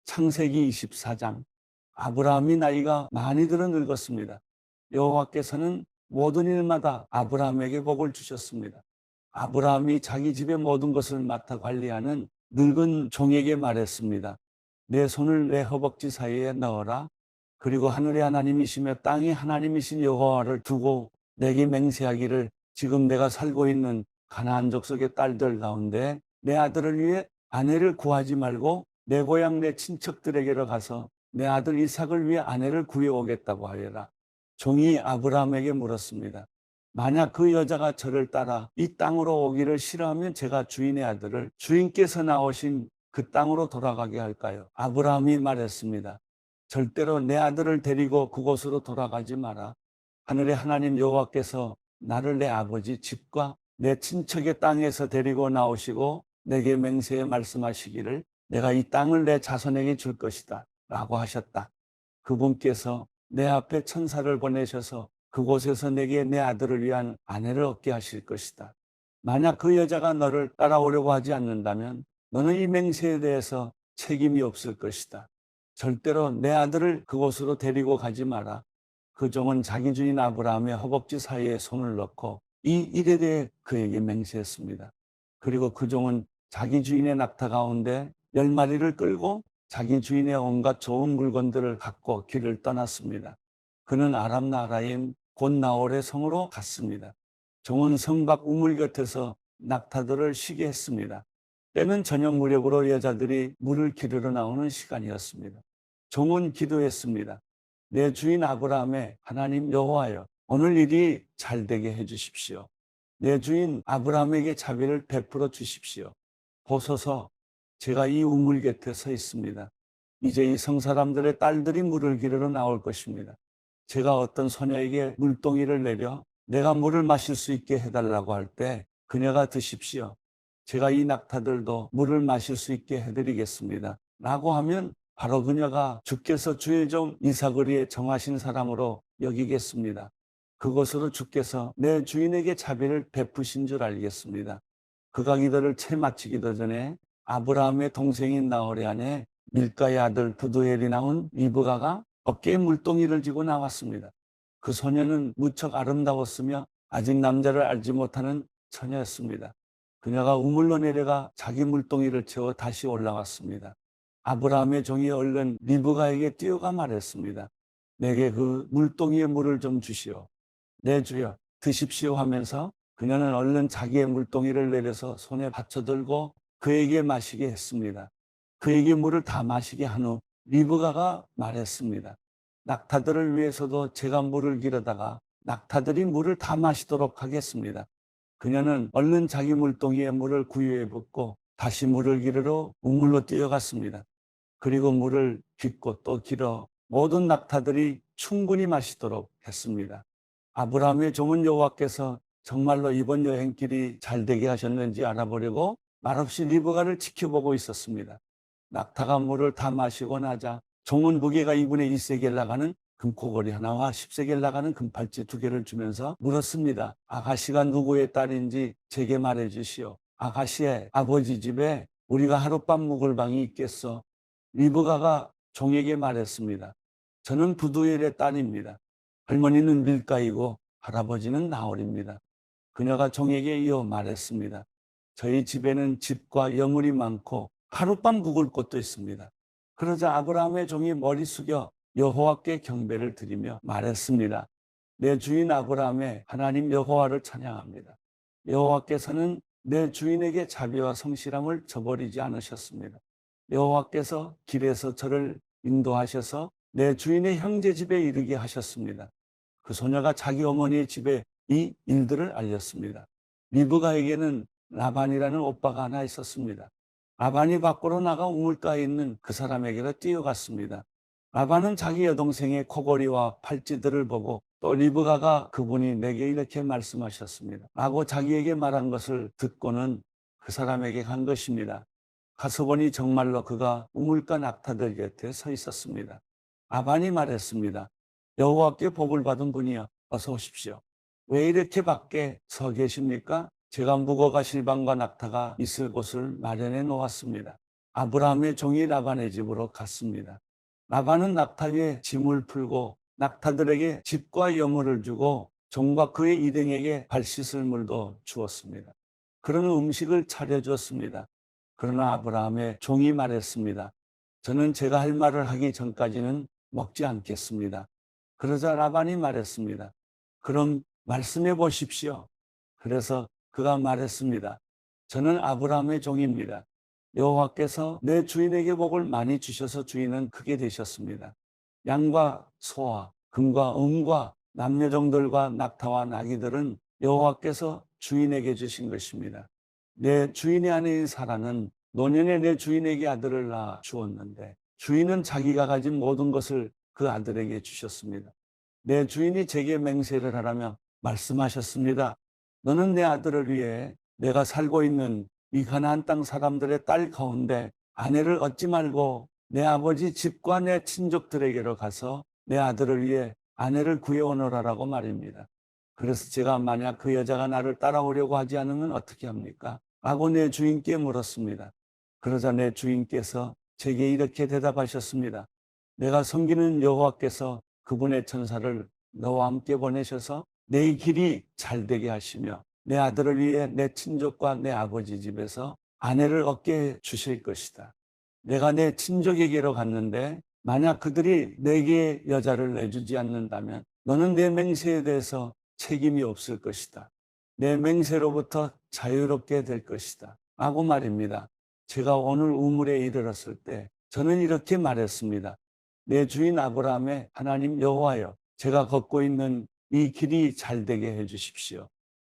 창세기 24장. 아브라함이 나이가 많이 들어 늙었습니다. 여호와께서는 모든 일마다 아브라함에게 복을 주셨습니다. 아브라함이 자기 집의 모든 것을 맡아 관리하는 늙은 종에게 말했습니다. 내 손을 내 허벅지 사이에 넣어라. 그리고 하늘의 하나님이시며 땅의 하나님이신 여호와를 두고 내게 맹세하기를, 지금 내가 살고 있는 가나안 족속의 딸들 가운데 내 아들을 위해 아내를 구하지 말고 내 고향 내 친척들에게로 가서 내 아들 이삭을 위해 아내를 구해오겠다고 하여라. 종이 아브라함에게 물었습니다. 만약 그 여자가 저를 따라 이 땅으로 오기를 싫어하면 제가 주인의 아들을 주인께서 나오신 그 땅으로 돌아가게 할까요? 아브라함이 말했습니다. 절대로 내 아들을 데리고 그곳으로 돌아가지 마라. 하늘의 하나님 여호와께서 나를 내 아버지 집과 내 친척의 땅에서 데리고 나오시고 내게 맹세해 말씀하시기를, 내가 이 땅을 내 자손에게 줄 것이다 라고 하셨다. 그분께서 내 앞에 천사를 보내셔서 그곳에서 내게 내 아들을 위한 아내를 얻게 하실 것이다. 만약 그 여자가 너를 따라오려고 하지 않는다면 너는 이 맹세에 대해서 책임이 없을 것이다. 절대로 내 아들을 그곳으로 데리고 가지 마라. 그 종은 자기 주인 아브라함의 허벅지 사이에 손을 넣고 이 일에 대해 그에게 맹세했습니다. 그리고 그 종은 자기 주인의 낙타 가운데 10마리를 끌고 자기 주인의 온갖 좋은 물건들을 갖고 길을 떠났습니다. 그는 아람 나라인 곧 나홀의 성으로 갔습니다. 종은 성 밖 우물 곁에서 낙타들을 쉬게 했습니다. 때는 저녁 무렵으로 여자들이 물을 기르러 나오는 시간이었습니다. 종은 기도했습니다. 내 주인 아브라함의 하나님 여호와여, 오늘 일이 잘 되게 해 주십시오. 내 주인 아브라함에게 자비를 베풀어 주십시오. 보소서, 제가 이 우물 곁에 서 있습니다. 이제 이 성 사람들의 딸들이 물을 기르러 나올 것입니다. 제가 어떤 소녀에게 물동이를 내려 내가 물을 마실 수 있게 해달라고 할 때 그녀가 드십시오. 제가 이 낙타들도 물을 마실 수 있게 해드리겠습니다 라고 하면 바로 그녀가 주께서 주의 종 이삭을 위해 정하신 사람으로 여기겠습니다. 그것으로 주께서 내 주인에게 자비를 베푸신 줄 알겠습니다. 그가 기도를 채 마치기도 전에 아브라함의 동생인 나홀의 아내 밀가의 아들 부두엘이 낳은 리브가가 어깨에 물동이를 쥐고 나왔습니다. 그 소녀는 무척 아름다웠으며 아직 남자를 알지 못하는 처녀였습니다. 그녀가 우물로 내려가 자기 물동이를 채워 다시 올라왔습니다. 아브라함의 종이 얼른 리브가에게 뛰어가 말했습니다. 내게 그 물동이의 물을 좀 주시오. 네, 주여, 드십시오 하면서 그녀는 얼른 자기의 물동이를 내려서 손에 받쳐들고 그에게 마시게 했습니다. 그에게 물을 다 마시게 한 후 리브가가 말했습니다. 낙타들을 위해서도 제가 물을 기르다가 낙타들이 물을 다 마시도록 하겠습니다. 그녀는 얼른 자기 물동이에 물을 구유에 붓고 다시 물을 기르러 우물로 뛰어갔습니다. 그리고 물을 빚고 또 길어 모든 낙타들이 충분히 마시도록 했습니다. 아브라함의 종은 여호와께서 정말로 이번 여행길이 잘 되게 하셨는지 알아보려고 말없이 리브가를 지켜보고 있었습니다. 낙타가 물을 다 마시고 나자 종은 무게가 2분의 1세겔 나가는 금코걸이 하나와 10세겔 나가는 금팔찌 2개를 주면서 물었습니다. 아가씨가 누구의 딸인지 제게 말해 주시오. 아가씨의 아버지 집에 우리가 하룻밤 묵을 방이 있겠소? 리브가가 종에게 말했습니다. 저는 부두엘의 딸입니다. 할머니는 밀가이고 할아버지는 나홀입니다. 그녀가 종에게 이어 말했습니다. 저희 집에는 집과 여물이 많고 하룻밤 묵을 곳도 있습니다. 그러자 아브라함의 종이 머리 숙여 여호와께 경배를 드리며 말했습니다. 내 주인 아브라함의 하나님 여호와를 찬양합니다. 여호와께서는 내 주인에게 자비와 성실함을 저버리지 않으셨습니다. 여호와께서 길에서 저를 인도하셔서 내 주인의 형제 집에 이르게 하셨습니다. 그 소녀가 자기 어머니의 집에 이 일들을 알렸습니다. 리브가에게는 라반이라는 오빠가 하나 있었습니다. 라반이 밖으로 나가 우물가에 있는 그 사람에게로 뛰어갔습니다. 라반은 자기 여동생의 코걸이와 팔찌들을 보고 또 리브가가 그분이 내게 이렇게 말씀하셨습니다 라고 자기에게 말한 것을 듣고는 그 사람에게 간 것입니다. 가서 보니 정말로 그가 우물가 낙타들 곁에 서 있었습니다. 라반이 말했습니다. 여호와께 복을 받은 분이여, 어서 오십시오. 왜 이렇게 밖에 서 계십니까? 제가 묵어 가실 방과 낙타가 있을 곳을 마련해 놓았습니다. 아브라함의 종이 라반의 집으로 갔습니다. 라반은 낙타 위에 짐을 풀고 낙타들에게 집과 여물을 주고 종과 그의 일행에게 발 씻을 물도 주었습니다. 그런 음식을 차려주었습니다. 그러나 아브라함의 종이 말했습니다. 저는 제가 할 말을 하기 전까지는 먹지 않겠습니다. 그러자 라반이 말했습니다. 그럼 말씀해 보십시오. 그래서 그가 말했습니다. 저는 아브라함의 종입니다. 여호와께서 내 주인에게 복을 많이 주셔서 주인은 크게 되셨습니다. 양과 소와 금과 은과 남녀종들과 낙타와 나귀들은 여호와께서 주인에게 주신 것입니다. 내 주인의 아내인 사라는 노년에 내 주인에게 아들을 낳아 주었는데 주인은 자기가 가진 모든 것을 그 아들에게 주셨습니다. 내 주인이 제게 맹세를 하라며 말씀하셨습니다. 너는 내 아들을 위해 내가 살고 있는 이 가나안 땅 사람들의 딸 가운데 아내를 얻지 말고 내 아버지 집과 내 친족들에게로 가서 내 아들을 위해 아내를 구해오너라라고 말입니다. 그래서 제가 만약 그 여자가 나를 따라오려고 하지 않으면 어떻게 합니까? 라고 내 주인께 물었습니다. 그러자 내 주인께서 제게 이렇게 대답하셨습니다. 내가 섬기는 여호와께서 그분의 천사를 너와 함께 보내셔서 내 길이 잘 되게 하시며 내 아들을 위해 내 친족과 내 아버지 집에서 아내를 얻게 해 주실 것이다. 내가 내 친족에게로 갔는데 만약 그들이 내게 여자를 내주지 않는다면 너는 내 맹세에 대해서 책임이 없을 것이다. 내 맹세로부터 자유롭게 될 것이다. 라고 말입니다. 제가 오늘 우물에 이르렀을 때 저는 이렇게 말했습니다. 내 주인 아브라함의 하나님 여호와여, 제가 걷고 있는 이 길이 잘 되게 해 주십시오.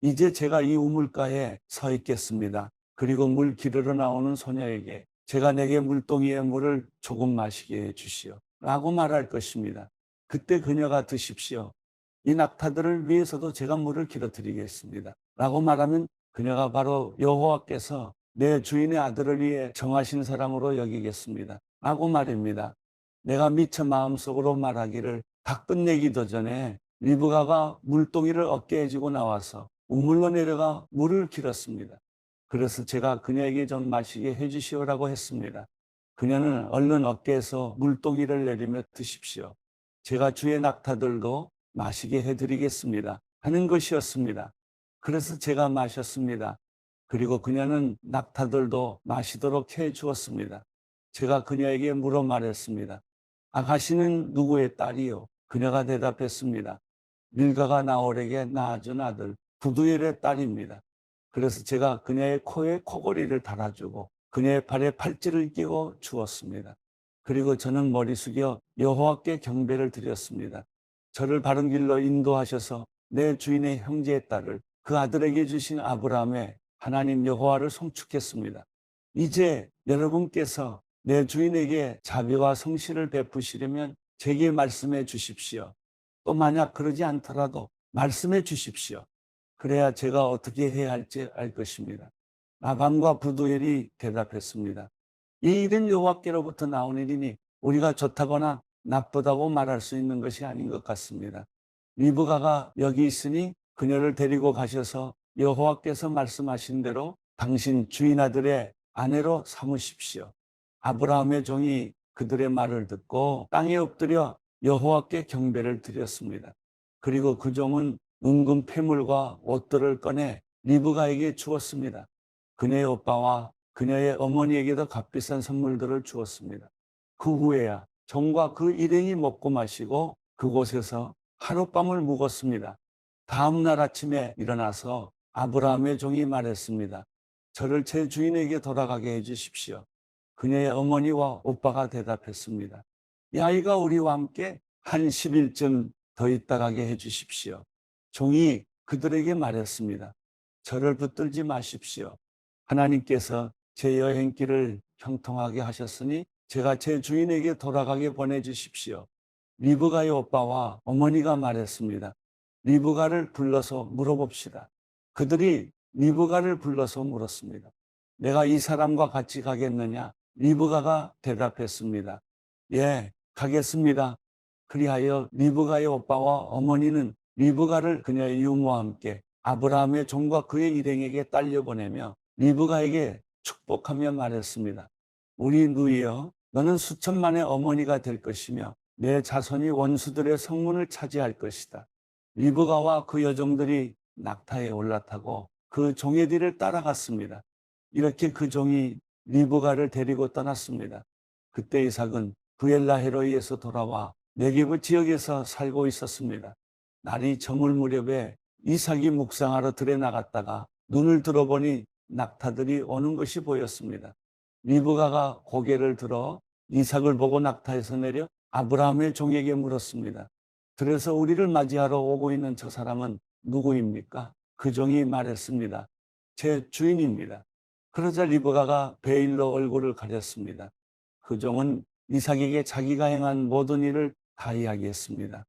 이제 제가 이 우물가에 서 있겠습니다. 그리고 물 기르러 나오는 소녀에게 제가 내게 물동이의 물을 조금 마시게 해 주시오. 라고 말할 것입니다. 그때 그녀가 드십시오. 이 낙타들을 위해서도 제가 물을 길어 드리겠습니다. 라고 말하면 그녀가 바로 여호와께서 내 주인의 아들을 위해 정하신 사람으로 여기겠습니다. 라고 말입니다. 내가 미처 마음속으로 말하기를 다 끝내기도 전에 리브가가 물동이를 어깨에 해주고 나와서 우물로 내려가 물을 길었습니다. 그래서 제가 그녀에게 좀 마시게 해주시오라고 했습니다. 그녀는 얼른 어깨에서 물동이를 내리며 드십시오. 제가 주의 낙타들도 마시게 해드리겠습니다. 하는 것이었습니다. 그래서 제가 마셨습니다. 그리고 그녀는 낙타들도 마시도록 해 주었습니다. 제가 그녀에게 물어 말했습니다. 아가씨는 누구의 딸이요? 그녀가 대답했습니다. 밀가가 나홀에게 낳아준 아들 부두엘의 딸입니다. 그래서 제가 그녀의 코에 코골이를 달아주고 그녀의 발에 팔찌를 끼고 주었습니다. 그리고 저는 머리 숙여 여호와께 경배를 드렸습니다. 저를 바른 길로 인도하셔서 내 주인의 형제의 딸을 그 아들에게 주신 아브라함의 하나님 여호와를 송축했습니다. 이제 여러분께서 내 주인에게 자비와 성실을 베푸시려면 제게 말씀해 주십시오. 또 만약 그러지 않더라도 말씀해 주십시오. 그래야 제가 어떻게 해야 할지 알 것입니다. 라반과 부두엘이 대답했습니다. 이 일은 여호와께로부터 나온 일이니 우리가 좋다거나 나쁘다고 말할 수 있는 것이 아닌 것 같습니다. 리브가가 여기 있으니 그녀를 데리고 가셔서 여호와께서 말씀하신 대로 당신 주인 아들의 아내로 삼으십시오. 아브라함의 종이 그들의 말을 듣고 땅에 엎드려 여호와께 경배를 드렸습니다. 그리고 그 종은 은금 패물과 옷들을 꺼내 리브가에게 주었습니다. 그녀의 오빠와 그녀의 어머니에게도 값비싼 선물들을 주었습니다. 그 후에야 종과 그 일행이 먹고 마시고 그곳에서 하룻밤을 묵었습니다. 다음 날 아침에 일어나서 아브라함의 종이 말했습니다. 저를 제 주인에게 돌아가게 해 주십시오. 그녀의 어머니와 오빠가 대답했습니다. 이 아이가 우리와 함께 한 10일쯤 더 있다 가게 해 주십시오. 종이 그들에게 말했습니다. 저를 붙들지 마십시오. 하나님께서 제 여행길을 형통하게 하셨으니 제가 제 주인에게 돌아가게 보내주십시오. 리브가의 오빠와 어머니가 말했습니다. 리브가를 불러서 물어봅시다. 그들이 리브가를 불러서 물었습니다. 내가 이 사람과 같이 가겠느냐? 리브가가 대답했습니다. 예, 가겠습니다. 그리하여 리브가의 오빠와 어머니는 리브가를 그녀의 유모와 함께 아브라함의 종과 그의 일행에게 딸려보내며 리브가에게 축복하며 말했습니다. 우리 누이여, 너는 수천만의 어머니가 될 것이며 내 자손이 원수들의 성문을 차지할 것이다. 리브가와 그 여종들이 낙타에 올라타고 그 종의 뒤를 따라갔습니다. 이렇게 그 종이 리브가를 데리고 떠났습니다. 그때 이삭은 브엘라헤로이에서 돌아와 네게브 지역에서 살고 있었습니다. 날이 저물 무렵에 이삭이 묵상하러 들에 나갔다가 눈을 들어보니 낙타들이 오는 것이 보였습니다. 리브가가 고개를 들어 이삭을 보고 낙타에서 내려 아브라함의 종에게 물었습니다. 그래서 우리를 맞이하러 오고 있는 저 사람은 누구입니까? 그 종이 말했습니다. 제 주인입니다. 그러자 리브가가 베일로 얼굴을 가렸습니다. 그 종은 이삭에게 자기가 행한 모든 일을 다 이야기했습니다.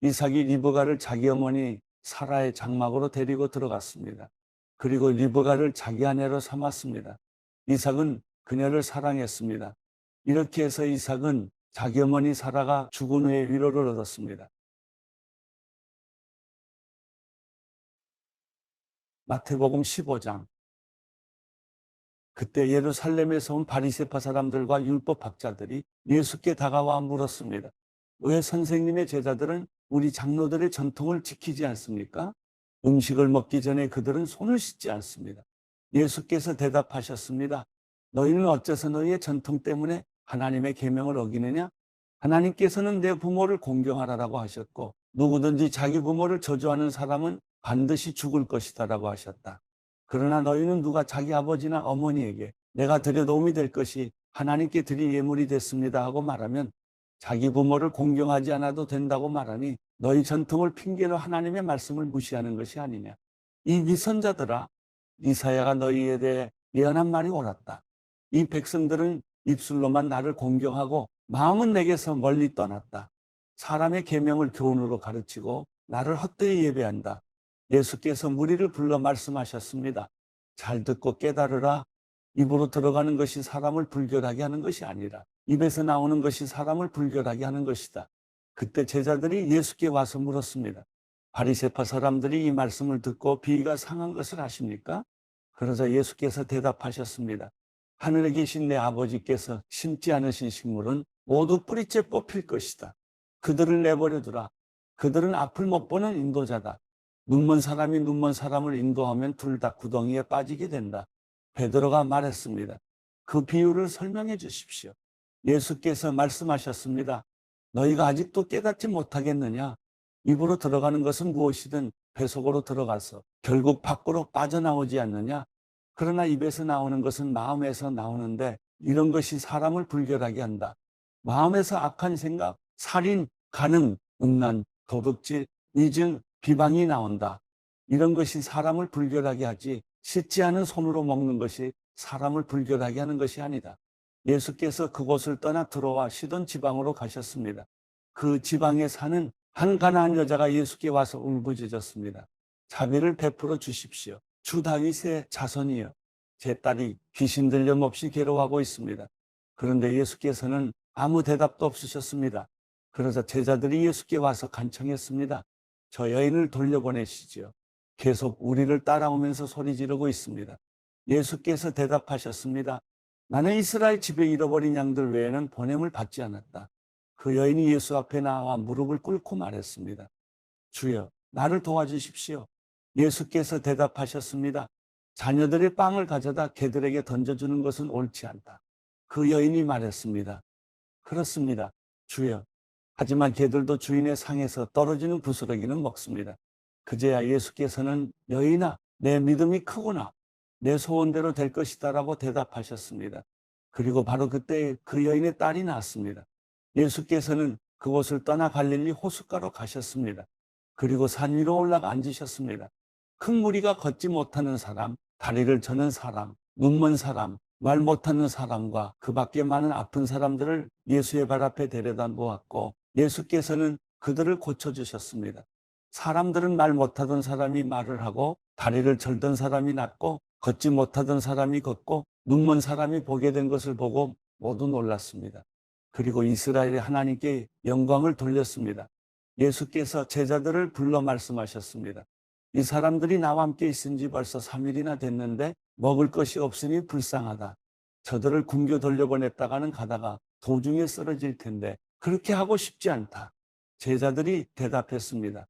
이삭이 리브가를 자기 어머니 사라의 장막으로 데리고 들어갔습니다. 그리고 리브가를 자기 아내로 삼았습니다. 이삭은 그녀를 사랑했습니다. 이렇게 해서 이삭은 자기 어머니 사라가 죽은 후에 위로를 얻었습니다. 마태복음 15장. 그때 예루살렘에서 온 바리새파 사람들과 율법학자들이 예수께 다가와 물었습니다. 왜 선생님의 제자들은 우리 장로들의 전통을 지키지 않습니까? 음식을 먹기 전에 그들은 손을 씻지 않습니다. 예수께서 대답하셨습니다. 너희는 어째서 너희의 전통 때문에 하나님의 계명을 어기느냐? 하나님께서는 내 부모를 공경하라라고 하셨고 누구든지 자기 부모를 저주하는 사람은 반드시 죽을 것이다라고 하셨다. 그러나 너희는 누가 자기 아버지나 어머니에게 내가 드려 도움이 될 것이 하나님께 드릴 예물이 됐습니다 하고 말하면 자기 부모를 공경하지 않아도 된다고 말하니 너희 전통을 핑계로 하나님의 말씀을 무시하는 것이 아니냐. 이 위선자들아, 이사야가 너희에 대해 예언한 말이 옳았다. 이 백성들은 입술로만 나를 공경하고 마음은 내게서 멀리 떠났다. 사람의 계명을 교훈으로 가르치고 나를 헛되이 예배한다. 예수께서 무리를 불러 말씀하셨습니다. 잘 듣고 깨달으라. 입으로 들어가는 것이 사람을 불결하게 하는 것이 아니라 입에서 나오는 것이 사람을 불결하게 하는 것이다. 그때 제자들이 예수께 와서 물었습니다. 바리새파 사람들이 이 말씀을 듣고 비위가 상한 것을 아십니까? 그러자 예수께서 대답하셨습니다. 하늘에 계신 내 아버지께서 심지 않으신 식물은 모두 뿌리째 뽑힐 것이다. 그들을 내버려 두라. 그들은 앞을 못 보는 인도자다. 눈먼 사람이 눈먼 사람을 인도하면 둘 다 구덩이에 빠지게 된다. 베드로가 말했습니다. 그 비유를 설명해 주십시오. 예수께서 말씀하셨습니다. 너희가 아직도 깨닫지 못하겠느냐? 입으로 들어가는 것은 무엇이든 배 속으로 들어가서 결국 밖으로 빠져나오지 않느냐? 그러나 입에서 나오는 것은 마음에서 나오는데 이런 것이 사람을 불결하게 한다. 마음에서 악한 생각, 살인, 간음, 음란, 도둑질, 이증, 비방이 나온다. 이런 것이 사람을 불결하게 하지 씻지 않은 손으로 먹는 것이 사람을 불결하게 하는 것이 아니다. 예수께서 그곳을 떠나 들어와 시돈 지방으로 가셨습니다. 그 지방에 사는 한 가나안 여자가 예수께 와서 울부짖었습니다. 자비를 베풀어 주십시오. 주 다윗의 자손이여, 제 딸이 귀신 들림 없이 괴로워하고 있습니다. 그런데 예수께서는 아무 대답도 없으셨습니다. 그러자 제자들이 예수께 와서 간청했습니다. 저 여인을 돌려보내시지요. 계속 우리를 따라오면서 소리 지르고 있습니다. 예수께서 대답하셨습니다. 나는 이스라엘 집에 잃어버린 양들 외에는 보냄을 받지 않았다. 그 여인이 예수 앞에 나와 무릎을 꿇고 말했습니다. 주여, 나를 도와주십시오. 예수께서 대답하셨습니다. 자녀들의 빵을 가져다 개들에게 던져주는 것은 옳지 않다. 그 여인이 말했습니다. 그렇습니다. 주여. 하지만 개들도 주인의 상에서 떨어지는 부스러기는 먹습니다. 그제야 예수께서는 여인아, 내 믿음이 크구나. 내 소원대로 될 것이다라고 대답하셨습니다. 그리고 바로 그때 그 여인의 딸이 낳았습니다. 예수께서는 그곳을 떠나 갈릴리 호숫가로 가셨습니다. 그리고 산 위로 올라가 앉으셨습니다. 큰 무리가 걷지 못하는 사람, 다리를 저는 사람, 눈먼 사람, 말 못하는 사람과 그 밖에 많은 아픈 사람들을 예수의 발 앞에 데려다 놓았고 예수께서는 그들을 고쳐주셨습니다. 사람들은 말 못하던 사람이 말을 하고 다리를 절던 사람이 낫고 걷지 못하던 사람이 걷고 눈먼 사람이 보게 된 것을 보고 모두 놀랐습니다. 그리고 이스라엘의 하나님께 영광을 돌렸습니다. 예수께서 제자들을 불러 말씀하셨습니다. 이 사람들이 나와 함께 있은 지 벌써 3일이나 됐는데 먹을 것이 없으니 불쌍하다. 저들을 굶겨 돌려보냈다가는 가다가 도중에 쓰러질 텐데 그렇게 하고 싶지 않다. 제자들이 대답했습니다.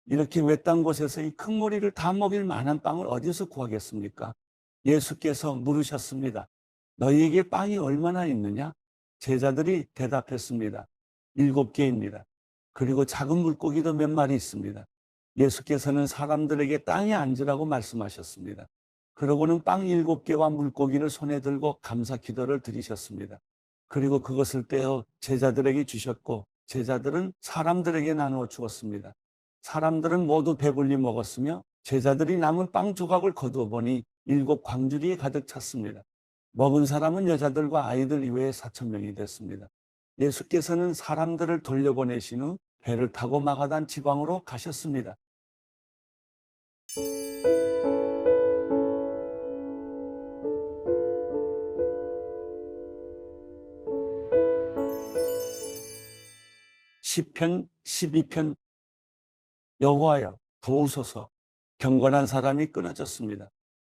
이렇게 외딴 곳에서 이 큰 무리를 다 먹일 만한 빵을 어디서 구하겠습니까? 예수께서 물으셨습니다. 너희에게 빵이 얼마나 있느냐? 제자들이 대답했습니다. 7개입니다. 그리고 작은 물고기도 몇 마리 있습니다. 예수께서는 사람들에게 땅에 앉으라고 말씀하셨습니다. 그러고는 빵 7개와 물고기를 손에 들고 감사 기도를 드리셨습니다. 그리고 그것을 떼어 제자들에게 주셨고 제자들은 사람들에게 나누어 주었습니다. 사람들은 모두 배불리 먹었으며 제자들이 남은 빵 조각을 거두어 보니 7광주리에 가득 찼습니다. 먹은 사람은 여자들과 아이들 이외에 4,000명이 됐습니다. 예수께서는 사람들을 돌려보내신 후 배를 타고 마가단 지방으로 가셨습니다. 시편 12편. 여호와여 도우소서. 경건한 사람이 끊어졌습니다.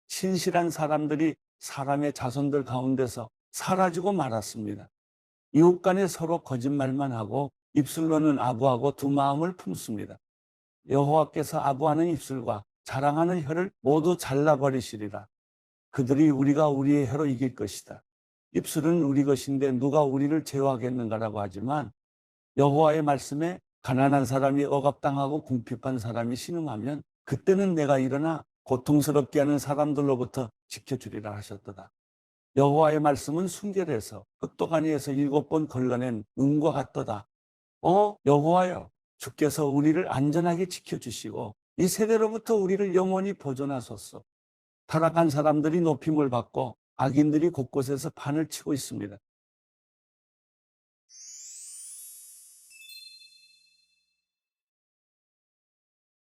신실한 사람들이 사람의 자손들 가운데서 사라지고 말았습니다. 이웃 간에 서로 거짓말만 하고 입술로는 아부하고 두 마음을 품습니다. 여호와께서 아부하는 입술과 자랑하는 혀를 모두 잘라버리시리라. 그들이 우리가 우리의 혀로 이길 것이다. 입술은 우리 것인데 누가 우리를 제어하겠는가라고 하지만 여호와의 말씀에 가난한 사람이 억압당하고 궁핍한 사람이 신음하면 그때는 내가 일어나 고통스럽게 하는 사람들로부터 지켜주리라 하셨도다. 여호와의 말씀은 순결해서 흑도가니에서 7번 걸러낸 은과 같도다. 여호와여, 주께서 우리를 안전하게 지켜주시고 이 세대로부터 우리를 영원히 보존하소서. 타락한 사람들이 높임을 받고 악인들이 곳곳에서 판을 치고 있습니다.